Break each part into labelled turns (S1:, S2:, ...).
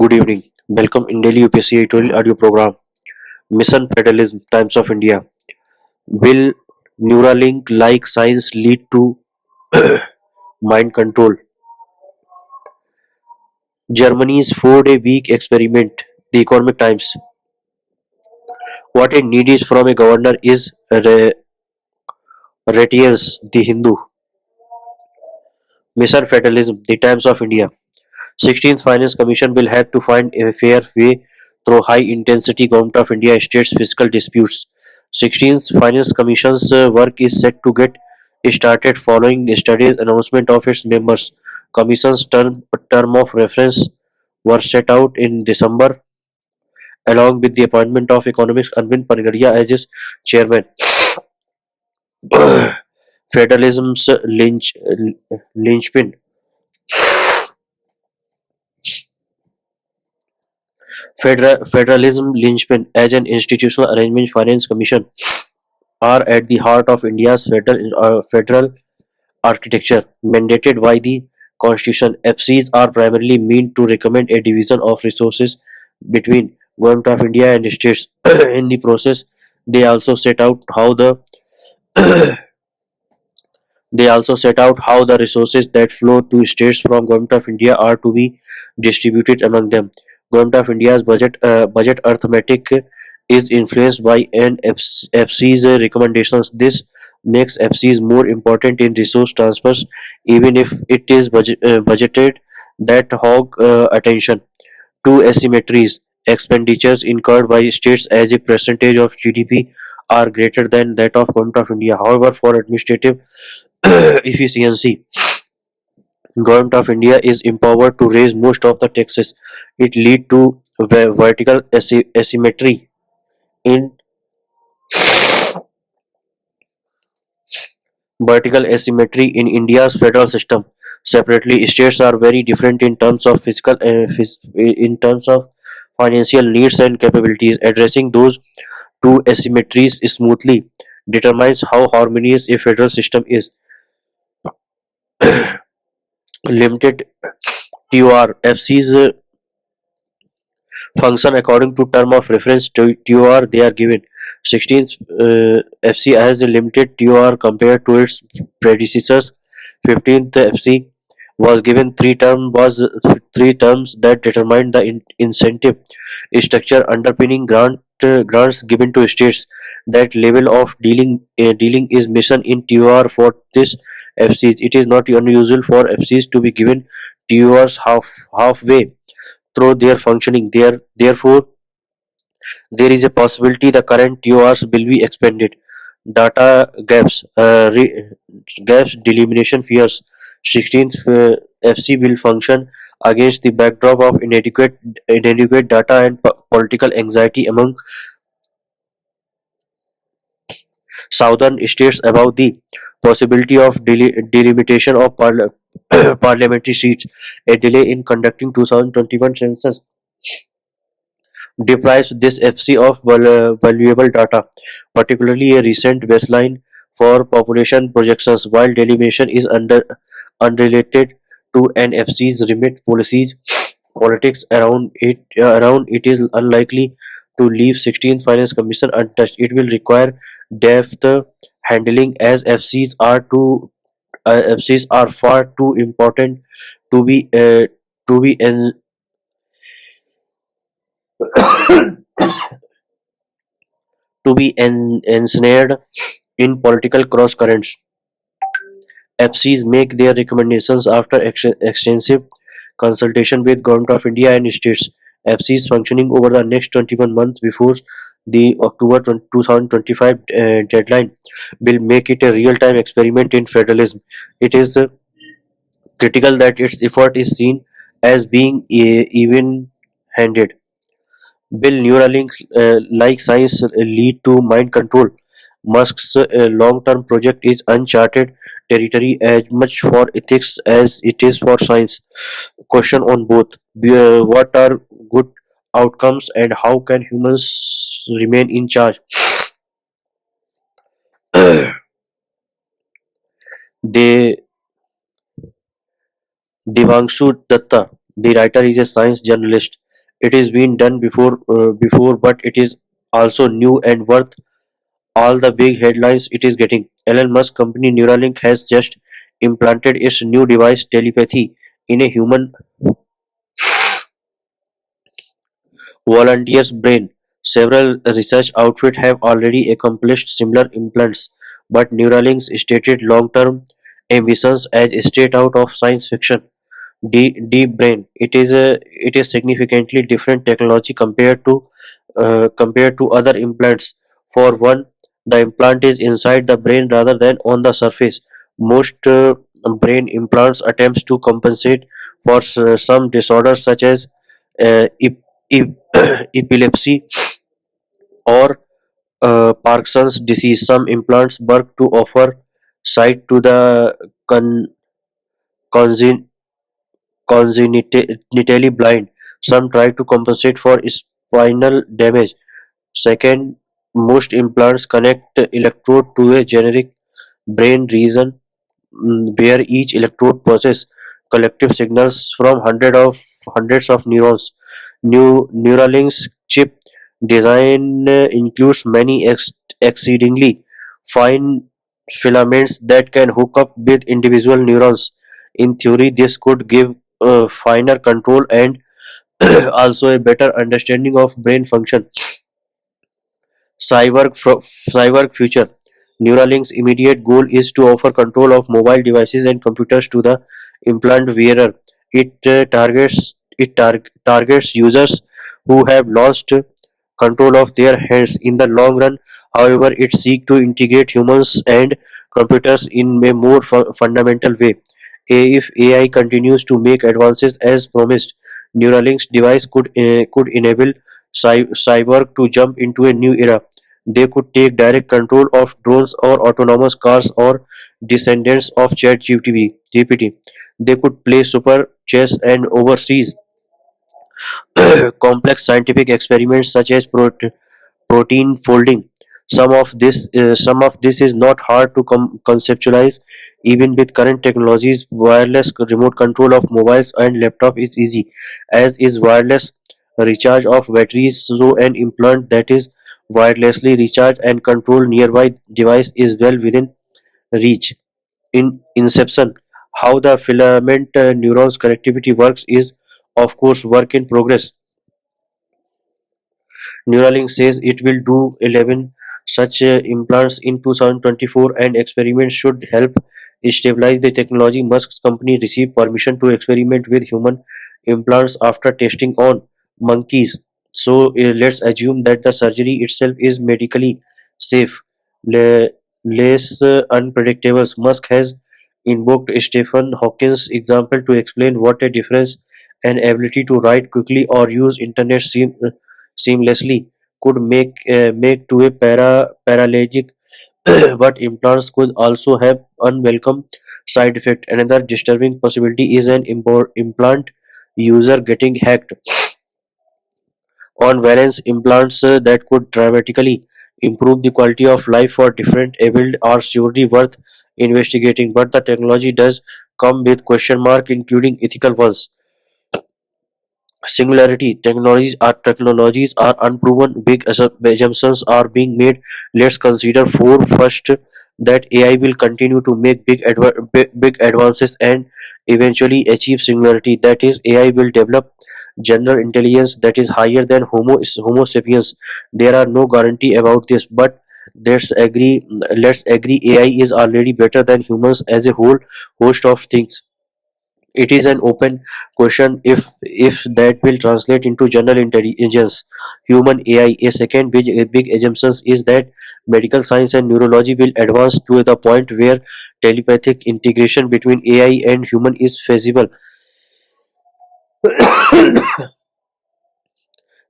S1: Good evening. Welcome in daily UPSC editorial audio program. Mission Federalism Times of India. Will Neuralink like science lead to mind control? Germany's 4-day week experiment. The Economic Times. What it needs from a governor is retience. The Hindu. Mission Federalism. The Times of India. 16th Finance Commission will have to find a fair way through high-intensity Government of India states fiscal disputes. 16th Finance Commission's work is set to get started following yesterday's announcement of its members. Commission's term of reference were set out in December, along with the appointment of economist Arvind Panagadia as its chairman. Federalism's linchpin. Federalism linchpin as an institutional arrangement finance commission are at the heart of India's federal architecture. Mandated by the Constitution, FCs are primarily meant to recommend a division of resources between Government of India and states. In the process, they also set out how the resources that flow to states from Government of India are to be distributed among them. Government of India's budget arithmetic is influenced by FC's recommendations. This makes FCs more important in resource transfers, even if it is budgeted that hog attention to asymmetries. Expenditures incurred by states as a percentage of GDP are greater than that of Government of India. However, for administrative efficiency, Government of India is empowered to raise most of the taxes. It lead to asymmetry in India's federal system. Separately, states are very different in terms of in terms of financial needs and capabilities. Addressing those two asymmetries smoothly determines how harmonious a federal system is. Limited TOR FC's function according to term of reference to TOR they are given. 16th FC has a limited TOR compared to its predecessors. 15th FC was three terms that determined the incentive structure underpinning grants given to states. That level of dealing is missing in TOR for this FCs. It is not unusual for FCs to be given TORs halfway through their functioning. Therefore, there is a possibility the current TORs will be expanded. Data gaps delimitation fears. 16th FC will function against the backdrop of inadequate data and political anxiety among southern states about the possibility of delimitation of parliamentary seats. A delay in conducting 2021 census deprives this FC of valuable data, particularly a recent baseline for population projections. While delimitation is unrelated to NFC's remit policies, politics around it is unlikely to leave 16th Finance Commission untouched. It will require depth handling as FCs are far too important to be to be en- ensnared in political cross currents. FCs make their recommendations after extensive consultation with Government of India and states. FCs functioning over the next 21 months before the October 2025 deadline will make it a real-time experiment in federalism. It is critical that its effort is seen as being even-handed. Will Neuralink like science lead to mind control? Musk's long-term project is uncharted territory as much for ethics as it is for science. Question on both: what are good outcomes and how can humans remain in charge? They Devanshu Datta, the writer, is a science journalist It is been done before, but it is also new and worth all the big headlines it is getting. Elon Musk company Neuralink has just implanted its new device telepathy in a human volunteer's brain. Several research outfits have already accomplished similar implants, but Neuralink's stated long-term ambitions as straight out of science fiction. Deep brain. It is significantly different technology compared to other implants. For one, the implant is inside the brain rather than on the surface. Most brain implants attempts to compensate for some disorders such as ep- epilepsy or Parkinson's disease. Some implants work to offer sight to the con- congenitally blind. Some try to compensate for spinal damage. Second, most implants connect electrode to a generic brain region where each electrode processes collective signals from hundreds of neurons. New Neuralink's chip design includes many exceedingly fine filaments that can hook up with individual neurons. In theory, this could give finer control and also a better understanding of brain function. Cyborg future. Neuralink's immediate goal is to offer control of mobile devices and computers to the implant wearer. It targets users who have lost control of their hands. In the long run, however, it seeks to integrate humans and computers in a more fundamental way. If AI continues to make advances as promised, Neuralink's device could enable cyborg to jump into a new era. They could take direct control of drones or autonomous cars or descendants of ChatGPT. They could play super chess and overseas complex scientific experiments such as protein folding. Some of this is not hard to conceptualize. Even with current technologies, wireless remote control of mobiles and laptop is easy, as is wireless recharge of batteries. So an implant that is wirelessly recharged and control nearby device is well within reach. In inception, how the filament neurons connectivity works is of course work in progress. Neuralink says it will do 11 such implants in 2024, and experiments should help stabilize the technology. Musk's company received permission to experiment with human implants after testing on monkeys. So let's assume that the surgery itself is medically safe. Le- Less unpredictable. Musk has invoked Stephen Hawking's example to explain what a difference an ability to write quickly or use internet seamlessly could make to a paraplegic. But implants could also have unwelcome side effect. Another disturbing possibility is an implant user getting hacked. On balance, implants that could dramatically improve the quality of life for different abled are surely worth investigating, but the technology does come with question mark, including ethical ones. Singularity technologies are unproven. Big assumptions are being made. Let's consider four. First, that AI will continue to make big advances and eventually achieve singularity. That is, AI will develop general intelligence that is higher than Homo sapiens. There are no guarantee about this, but let's agree AI is already better than humans as a whole host of things. It is an open question if that will translate into general intelligence, human AI. A second big assumption is that medical science and neurology will advance to the point where telepathic integration between AI and human is feasible.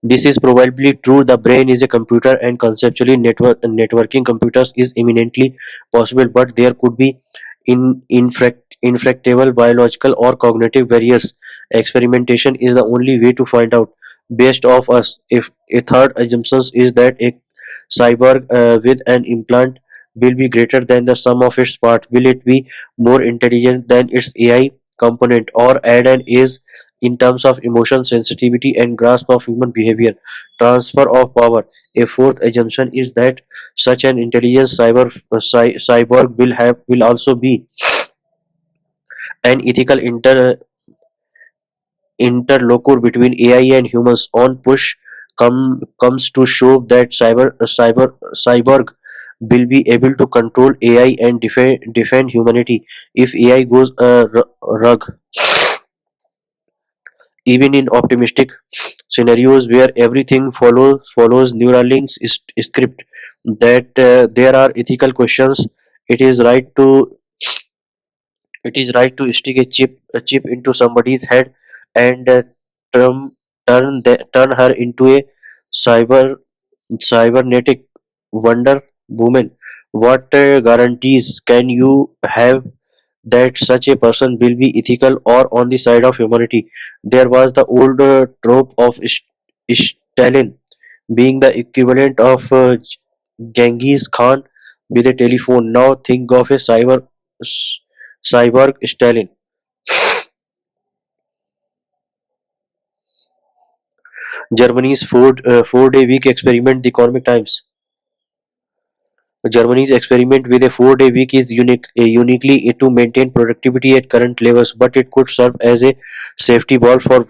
S1: This is probably true. The brain is a computer, and conceptually, networking computers is eminently possible. But there could be infractable biological or cognitive barriers. Experimentation is the only way to find out. Based off us, if a third assumption is that a cyborg with an implant will be greater than the sum of its parts. Will it be more intelligent than its AI component, or add an in terms of emotion, sensitivity, and grasp of human behavior. Transfer of power. A fourth assumption is that such an intelligent cyborg will also be an ethical interlocutor between AI and humans. On push comes to show that cyborg will be able to control AI and defend humanity if AI goes rug. Even in optimistic scenarios where everything follows Neuralinks script, that there are ethical questions. It is right to stick a chip into somebody's head and turn turn her into a cyber cybernetic wonder woman. What guarantees can you have that such a person will be ethical or on the side of humanity? There was the old trope of Stalin being the equivalent of Genghis Khan with a telephone. Now think of a cyborg Stalin. Germany's 4-day week experiment. The Economic Times. Germany's experiment with a 4-day week is uniquely to maintain productivity at current levels, but it could serve as a safety ball for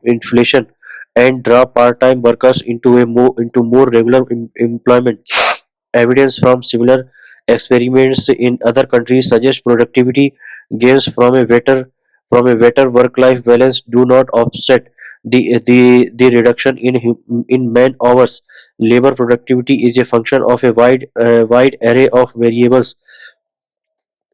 S1: inflation and draw part-time workers into more regular employment. Evidence from similar experiments in other countries suggests productivity gains from a better work-life balance do not offset the reduction in man hours. Labor productivity is a function of a wide array of variables,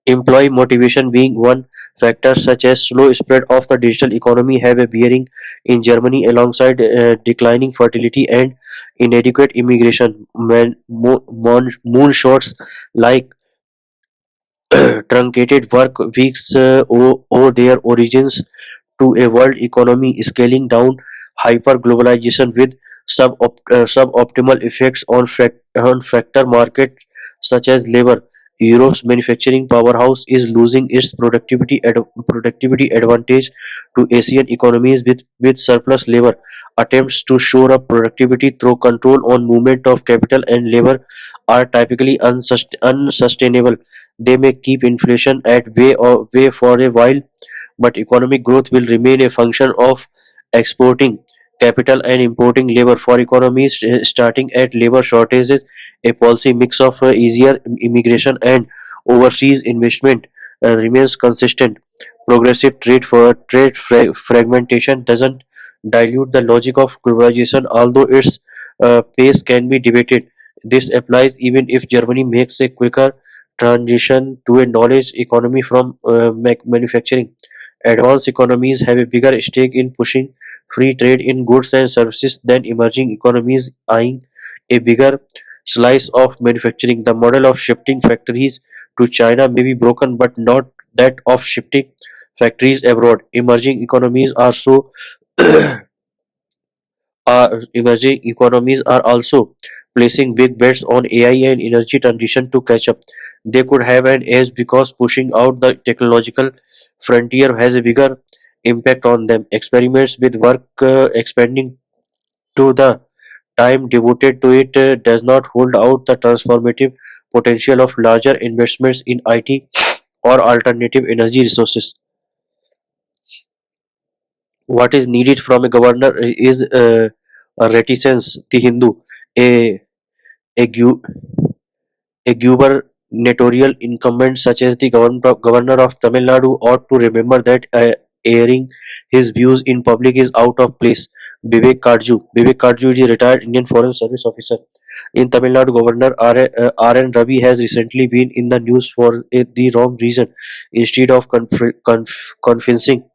S1: employee motivation being one factor. Such as slow spread of the digital economy have a bearing in Germany, alongside declining fertility and inadequate immigration. Moonshots like truncated work weeks owe their origins to a world economy scaling down, hyper-globalization with suboptimal effects on factor markets such as labor. Europe's manufacturing powerhouse is losing its productivity advantage to Asian economies with surplus labor. Attempts to shore up productivity through control on movement of capital and labor are typically unsustainable. They may keep inflation at bay for a while, but economic growth will remain a function of exporting capital and importing labor. For economies starting at labor shortages, a policy mix of easier immigration and overseas investment remains consistent. Progressive fragmentation doesn't dilute the logic of globalization, although its pace can be debated. This applies even if Germany makes a quicker transition to a knowledge economy from manufacturing. Advanced economies have a bigger stake in pushing free trade in goods and services than emerging economies, eyeing a bigger slice of manufacturing. The model of shifting factories to China may be broken, but not that of shifting factories abroad. Emerging economies are also placing big bets on AI and energy transition to catch up. They could have an edge because pushing out the technological frontier has a bigger impact on them. Experiments with work expanding to the time devoted to it does not hold out the transformative potential of larger investments in IT or alternative energy resources. What is needed from a governor is a reticence. The Hindu, a a, gu- a gubernatorial incumbent such as the governor of Tamil Nadu ought to remember that airing his views in public is out of place. Vivek Karju is a retired Indian Foreign Service officer. In Tamil Nadu, Governor R.N. Ravi has recently been in the news for the wrong reason. Instead of convincing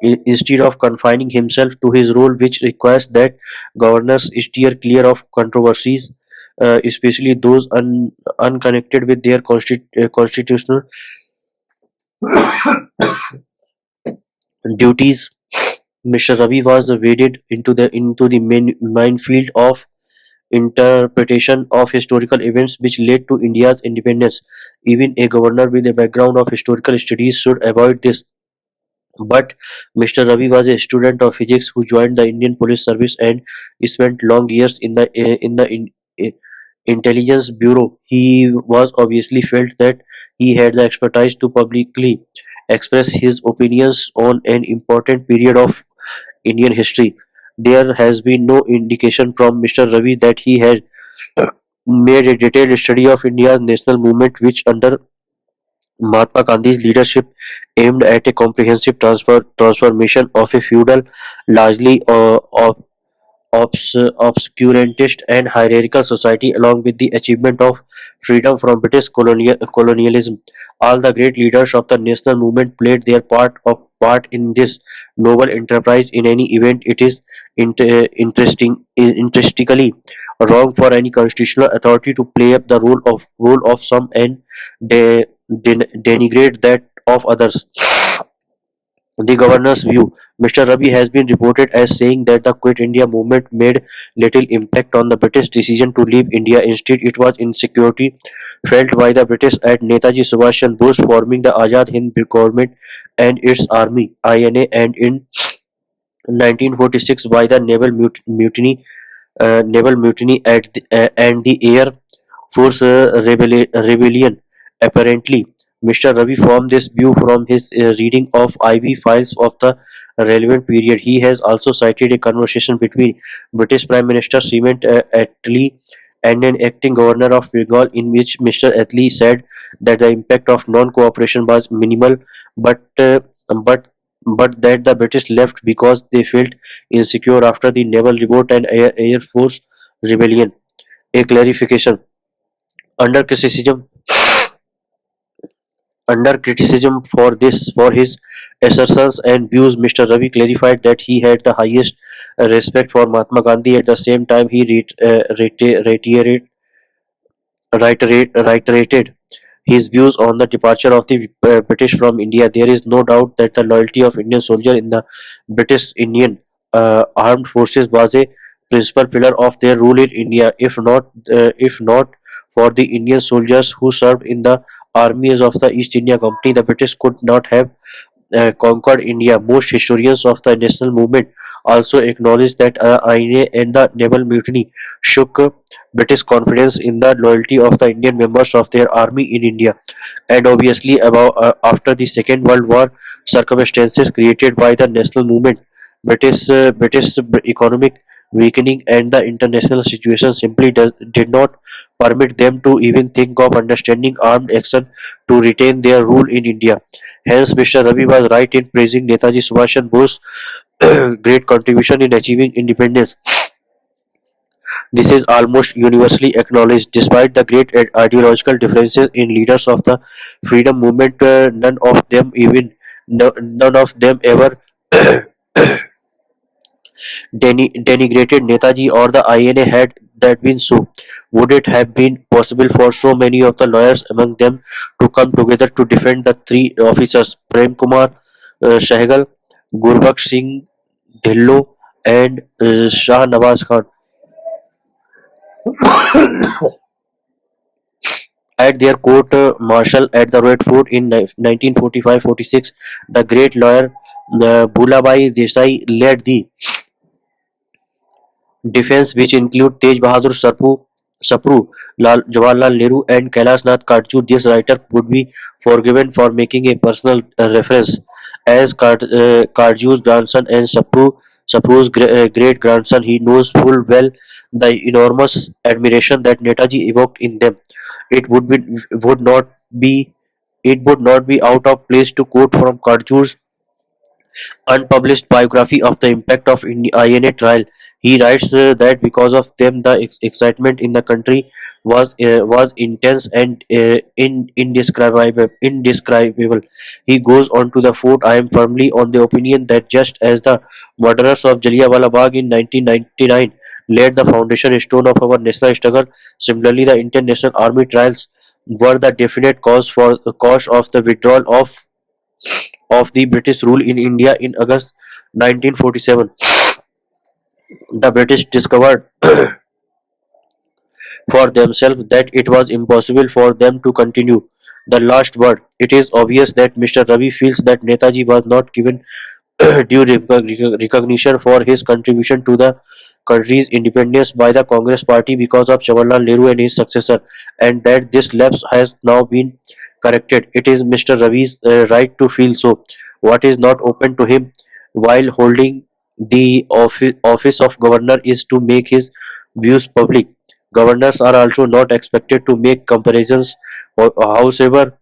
S1: instead of confining himself to his role, which requires that governors steer clear of controversies, especially those unconnected with their constitutional duties. Mr. Ravi was waded into the minefield of interpretation of historical events which led to India's independence. Even a governor with a background of historical studies should avoid this. But Mr. Ravi was a student of physics who joined the Indian Police Service and spent long years in the intelligence bureau. He was obviously felt that he had the expertise to publicly express his opinions on an important period of Indian history. There has been no indication from Mr. Ravi that he had made a detailed study of India's national movement, which under Mahatma Gandhi's leadership aimed at a comprehensive transformation of a feudal, largely obscurantist and hierarchical society, along with the achievement of freedom from British colonialism. All the great leaders of the national movement played their part in this noble enterprise. In any event, it is interestingly wrong for any constitutional authority to play up the role of some and denigrate that of others. The governor's view. Mr. Rabi has been reported as saying that the Quit India movement made little impact on the British decision to leave India. Instead, it was insecurity felt by the British at Netaji Subhash Chandra Bose forming the Azad Hind government and its army (INA), and in 1946 by the naval mutiny and the air force rebellion. Apparently, Mr. Ravi formed this view from his reading of IV files of the relevant period. He has also cited a conversation between British Prime Minister Clement Attlee and an acting governor of Bengal, in which Mr. Attlee said that the impact of non-cooperation was minimal, but uh, but but that the British left because they felt insecure after the naval revolt and air force rebellion. A clarification: under criticism under criticism for his assertions and views, Mr. Ravi clarified that he had the highest respect for Mahatma Gandhi. At the same time, he reiterated his views on the departure of the British from India. There is no doubt that the loyalty of Indian soldiers in the British Indian armed forces was a principal pillar of their rule in India. If not for the Indian soldiers who served in the armies of the East India Company, the British could not have conquered India. Most historians of the national movement also acknowledge that INA and the naval mutiny shook British confidence in the loyalty of the Indian members of their army in India. And obviously, after the Second World War, circumstances created by the national movement, British economic weakening, and the international situation simply did not permit them to even think of understanding armed action to retain their rule in India. Hence, Mr. Ravi was right in praising Netaji Subhash Chandra Bose's great contribution in achieving independence. This is almost universally acknowledged. Despite the great ideological differences in leaders of the freedom movement, none of them ever denigrated Netaji or the INA. Had that been so, would it have been possible for so many of the lawyers among them to come together to defend the three officers, Prem Kumar Sehgal, Gurbaksh Singh Dhillo, and Shah Nawaz Khan? At their court martial at the Red Fort in 1945-46, the great lawyer Bhulabai Desai led the defense, which include Tej Bahadur Sapru, Jawaharlal Nehru, and Kailash Nath Katju. This writer would be forgiven for making a personal reference, as Katju's grandson and Sapru's great grandson. He knows full well the enormous admiration that Netaji evoked in them. It would not be it would not be out of place to quote from Katju's unpublished biography of the impact of INA trial. He writes that because of them, the excitement in the country was intense and indescribable. He goes on to the fort. I am firmly on the opinion that just as the murderers of Jallianwala Bagh in 1999 laid the foundation stone of our national struggle, similarly the international army trials were the definite cause of the withdrawal of the British rule in India in August 1947. The British discovered for themselves that it was impossible for them to continue the last word. It is obvious that Mr. Ravi feels that Netaji was not given due recognition for his contribution to the country's independence by the Congress Party because of Jawaharlal Nehru and his successor, and that this lapse has now been corrected. It is Mr. Ravi's right to feel so. What is not open to him while holding the office of governor is to make his views public. Governors are also not expected to make comparisons, however,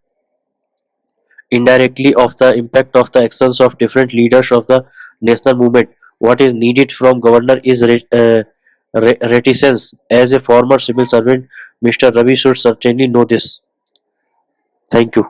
S1: indirectly of the impact of the actions of different leaders of the national movement. What is needed from governor is reticence. As a former civil servant, Mr. Ravi should certainly know this. Thank you.